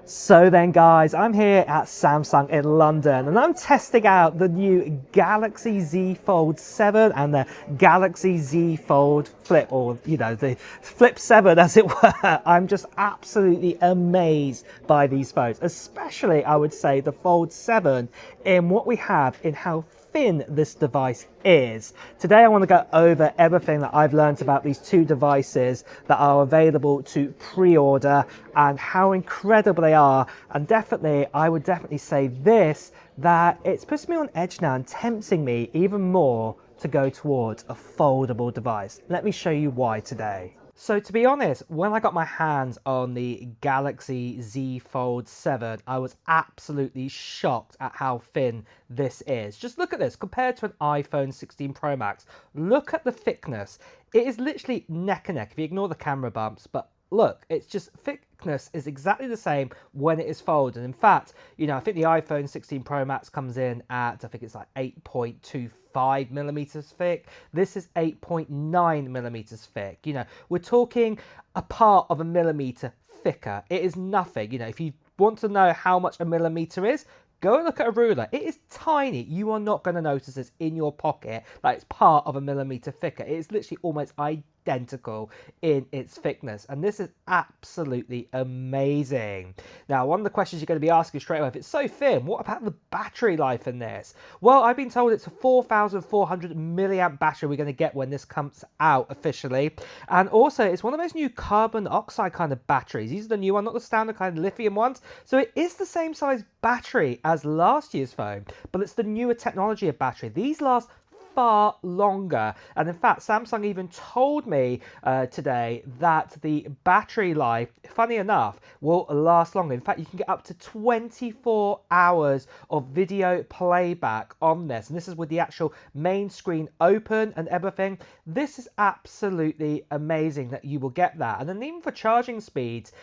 So then guys, I'm here at Samsung in London and I'm testing out the new Galaxy Z Fold 7 and the Galaxy Z Fold Flip, or the Flip 7 as it were. I'm just absolutely amazed by these phones, especially I would say the Fold 7 in what we have in how thin this device is. Today I want to go over everything that I've learned about these two devices that are available to pre-order and how incredible they are. And definitely, I would definitely say this, that it's puts me on edge now and tempting me even more to go towards a foldable device. Let me show you why today. So to be honest, when I got my hands on the Galaxy Z Fold 7, I was absolutely shocked at how thin this is. Just look at this, compared to an iPhone 16 Pro Max. Look at the thickness. It is literally neck and neck if you ignore the camera bumps, but look, it's just thickness is exactly the same when it is folded. In fact, I think the iPhone 16 Pro Max comes in at, I think it's like 8.25 millimeters thick. This is 8.9 millimeters thick. We're talking a part of a millimeter thicker. It is nothing. If you want to know how much a millimeter is, go and look at a ruler. It is tiny. You are not going to notice this in your pocket that it's part of a millimeter thicker. It is literally almost identical in its thickness, and this is absolutely amazing. Now, one of the questions you're going to be asking straight away, if it's so thin, what about the battery life in this? Well, I've been told it's a 4,400 milliamp battery we're going to get when this comes out officially, and also it's one of those new carbon oxide kind of batteries. These are the new one, not the standard kind of lithium ones. So it is the same size battery as last year's phone, but it's the newer technology of battery. These last far longer, and in fact Samsung even told me today that the battery life, funny enough, will last longer. In fact, you can get up to 24 hours of video playback on this, and this is with the actual main screen open and everything. This is absolutely amazing that you will get that. And then even for charging speeds,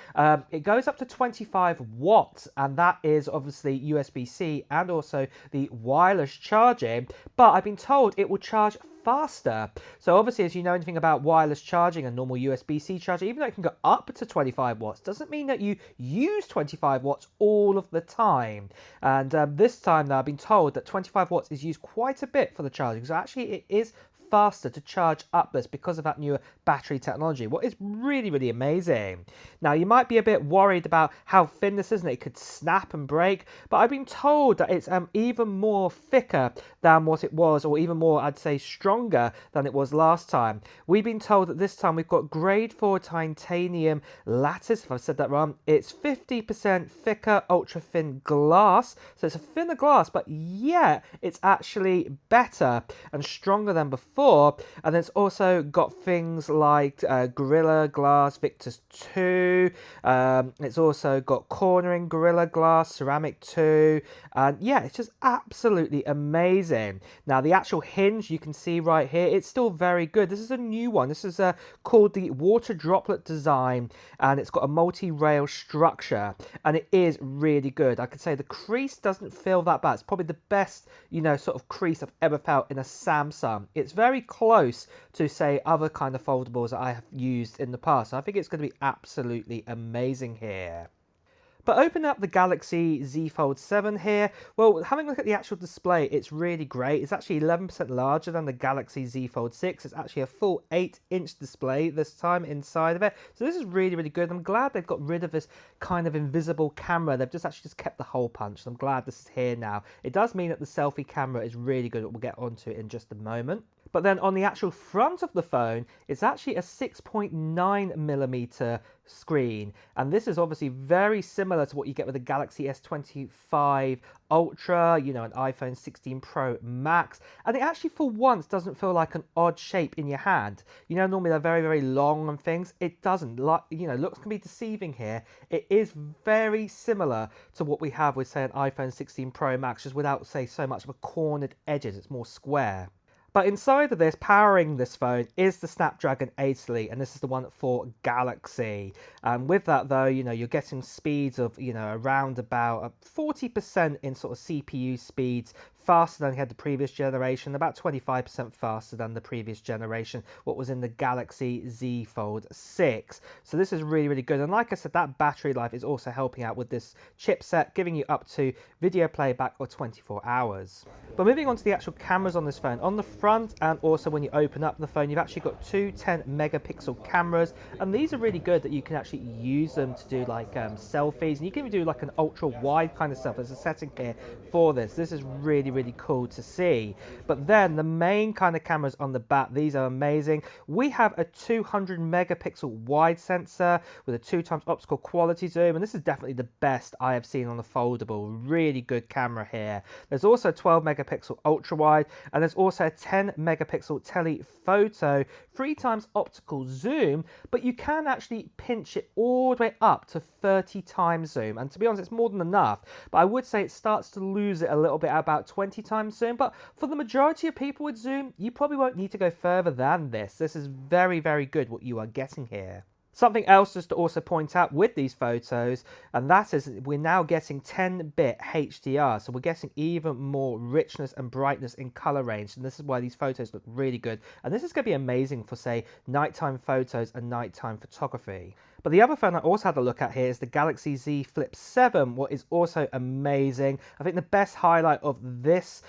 it goes up to 25 watts, and that is obviously USB-C and also the wireless charging, but I've been told it will charge faster. So obviously, as you know anything about wireless charging and normal USB-C charging, even though it can go up to 25 watts, doesn't mean that you use 25 watts all of the time. And this time now I've been told that 25 watts is used quite a bit for the charging. So actually it is faster to charge up this because of that newer battery technology. What is really, really amazing. Now, you might be a bit worried about how thin this is and it could snap and break, but I've been told that it's even more thicker than what it was, or even more, I'd say, stronger than it was last time. We've been told that this time we've got grade 4 titanium lattice, if I've said that wrong. It's 50% thicker, ultra thin glass, so it's a thinner glass, but yeah, it's actually better and stronger than before. And it's also got things like Gorilla Glass Victus 2. It's also got cornering Gorilla Glass Ceramic 2. And yeah, it's just absolutely amazing. Now, the actual hinge you can see right here, it's still very good. This is a new one. This is called the Water Droplet Design, and it's got a multi-rail structure, and it is really good. I could say the crease doesn't feel that bad. It's probably the best, sort of crease I've ever felt in a Samsung. It's very close to, say, other kind of foldables that I have used in the past. So I think it's going to be absolutely amazing here. But open up the Galaxy Z Fold 7 here. Well, having a look at the actual display, it's really great. It's actually 11% larger than the Galaxy Z Fold 6. It's actually a full 8-inch display this time inside of it. So this is really, really good. I'm glad they've got rid of this kind of invisible camera. They've just actually kept the hole punch. So I'm glad this is here now. It does mean that the selfie camera is really good. We'll get onto it in just a moment. But then on the actual front of the phone, it's actually a 6.9 millimeter screen. And this is obviously very similar to what you get with the Galaxy S25 Ultra, an iPhone 16 Pro Max. And it actually, for once, doesn't feel like an odd shape in your hand. Normally they're very, very long and things. It doesn't. Looks can be deceiving here. It is very similar to what we have with, say, an iPhone 16 Pro Max, just without, say, so much of a cornered edges. It's more square. But inside of this, powering this phone, is the Snapdragon 8 Elite, and this is the one for Galaxy. With that, though, you're getting speeds of, around about 40% in sort of CPU speeds, faster than had the previous generation, about 25% faster than the previous generation, what was in the Galaxy Z Fold 6. So this is really, really good. And like I said, that battery life is also helping out with this chipset, giving you up to video playback of 24 hours. But moving on to the actual cameras on this phone, on the front and also when you open up the phone, you've actually got two 10-megapixel cameras, and these are really good that you can actually use them to do like selfies, and you can even do like an ultra wide kind of stuff. There's a setting here for this. This is really, really cool to see. But then the main kind of cameras on the back, these are amazing. We have a 200 megapixel wide sensor with a 2x optical quality zoom, and this is definitely the best I have seen on the foldable. Really good camera here. There's also a 12 megapixel ultra wide, and there's also a 10 megapixel telephoto, 3x optical zoom, but you can actually pinch it all the way up to 30 times zoom. And to be honest, it's more than enough, but I would say it starts to lose it a little bit at about 20 times zoom. But for the majority of people with zoom, you probably won't need to go further than this. This is very, very good what you are getting here. Something else just to also point out with these photos, and that is we're now getting 10-bit HDR, so we're getting even more richness and brightness in color range, and this is why these photos look really good. And this is going to be amazing for, say, nighttime photos and nighttime photography. But the other phone I also had a look at here is the Galaxy Z Flip 7, what is also amazing. I think the best highlight of this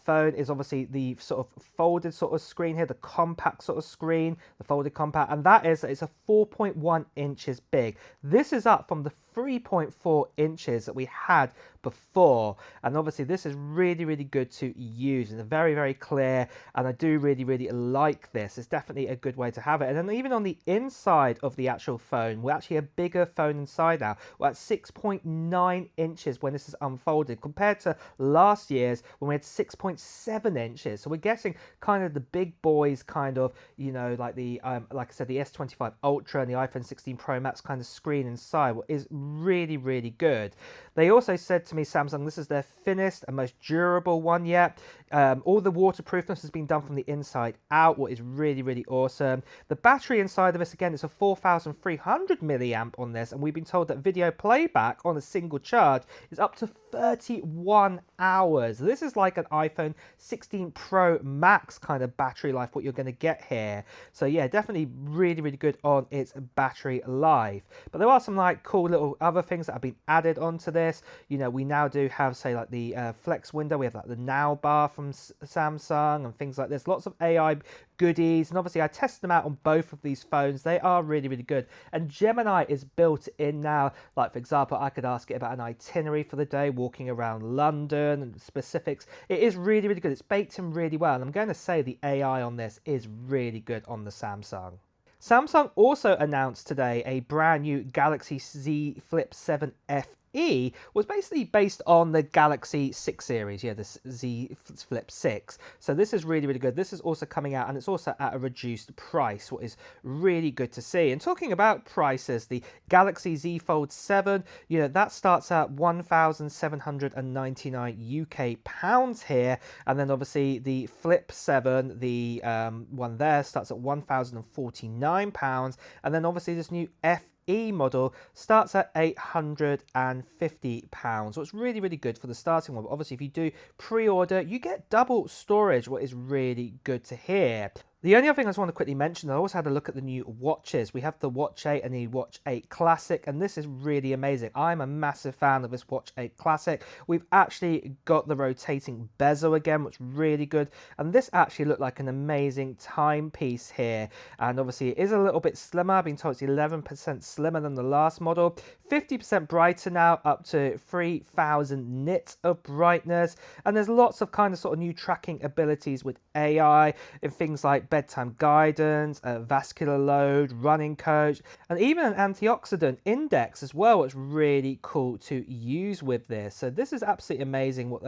phone is obviously the sort of folded sort of screen here, the compact sort of screen, the folded compact, and that is it's a 4.1 inches big. This is up from the 3.4 inches that we had before, and obviously this is really, really good to use. It's very, very clear, and I do really, really like this. It's definitely a good way to have it. And then even on the inside of the actual phone, we're actually a bigger phone inside now. We're at 6.9 inches when this is unfolded, compared to last year's when we had 6.7 inches. So we're getting kind of the big boys kind of, you know, like the like I said, the S25 Ultra and the iPhone 16 Pro Max kind of screen inside, what is really, really good. They also said to me, Samsung, this is their thinnest and most durable one yet. All the waterproofness has been done from the inside out, what is really, really awesome. The battery inside of this, again, it's a 4,300 milliamp on this, and we've been told that video playback on a single charge is up to 31 hours. This is like an iPhone 16 Pro Max kind of battery life, what you're going to get here. So yeah, definitely really, really good on its battery life. But there are some like cool little other things that have been added onto this. You know, we now do have, say, like the flex window. We have like the now bar from Samsung and things like this. Lots of AI goodies, and obviously I tested them out on both of these phones. They are really, really good, and Gemini is built in now. Like, for example, I could ask it about an itinerary for the day, walking around London and specifics. It is really, really good. It's baked in really well, and I'm going to say the AI on this is really good on the Samsung. Samsung also announced today a brand new Galaxy Z Flip 7 FE was basically based on the Galaxy 6 series, yeah, the Z Flip 6. So this is really, really good. This is also coming out, and it's also at a reduced price, what is really good to see. And talking about prices, the Galaxy Z Fold 7, you know, that starts at 1,799 UK pounds here, and then obviously the Flip 7, the one there, starts at 1,049 pounds, and then obviously this new FE model starts at £850. So it's really, really good for the starting one. But obviously, if you do pre-order, you get double storage, what is really good to hear. The only other thing I just want to quickly mention, I also had a look at the new watches. We have the Watch 8 and the Watch 8 Classic, and this is really amazing. I'm a massive fan of this Watch 8 Classic. We've actually got the rotating bezel again, which is really good, and this actually looked like an amazing timepiece here. And obviously it is a little bit slimmer. I've been told it's 11% slimmer than the last model, 50% brighter now, up to 3000 nits of brightness, and there's lots of kind of sort of new tracking abilities with AI in things like bedtime guidance, vascular load, running coach, and even an antioxidant index as well. It's really cool to use with this. So this is absolutely amazing what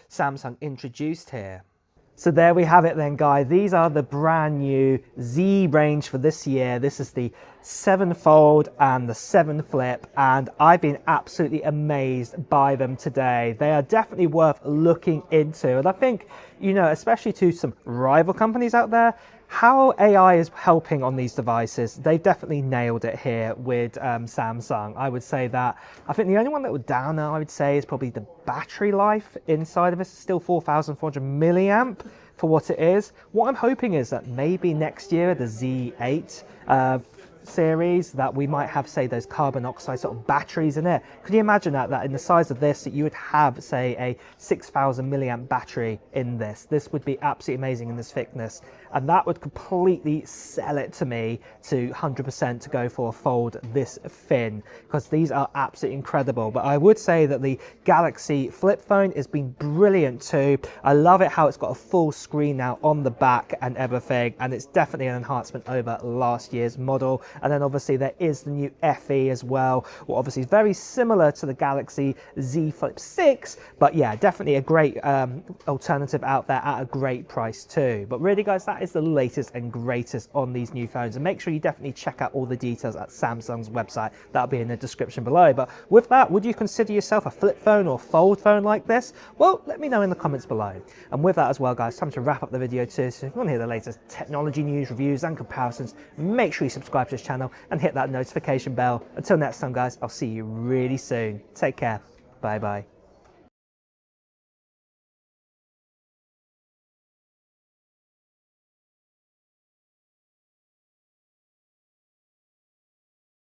Samsung introduced here. So there we have it then, guys. These are the brand new Z range for this year. This is the 7 Fold and the 7 Flip, and I've been absolutely amazed by them today. They are definitely worth looking into, and I think, you know, especially to some rival companies out there, how AI is helping on these devices, they've definitely nailed it here with Samsung. I would say that. I think the only one that would down now, I would say, is probably the battery life inside of it. It's still 4,400 milliamp for what it is. What I'm hoping is that maybe next year, the Z8 series, that we might have, say, those carbon oxide sort of batteries in it. Could you imagine that in the size of this, that you would have, say, a 6,000 milliamp battery in this? This would be absolutely amazing in this thickness, and that would completely sell it to me to 100% to go for a fold this thin, because these are absolutely incredible. But I would say that the Galaxy flip phone has been brilliant too. I love it how it's got a full screen now on the back and everything, and it's definitely an enhancement over last year's model. And then obviously there is the new FE as well, what obviously is very similar to the Galaxy Z Flip 6, but yeah, definitely a great alternative out there at a great price too. But really guys, that is the latest and greatest on these new phones, and make sure you definitely check out all the details at Samsung's website. That'll be in the description below. But with that, would you consider yourself a flip phone or fold phone like this? Well, let me know in the comments below. And with that as well guys, time to wrap up the video too. So if you want to hear the latest technology news, reviews and comparisons, make sure you subscribe to this channel and hit that notification bell. Until next time guys, I'll see you really soon. Take care. Bye bye.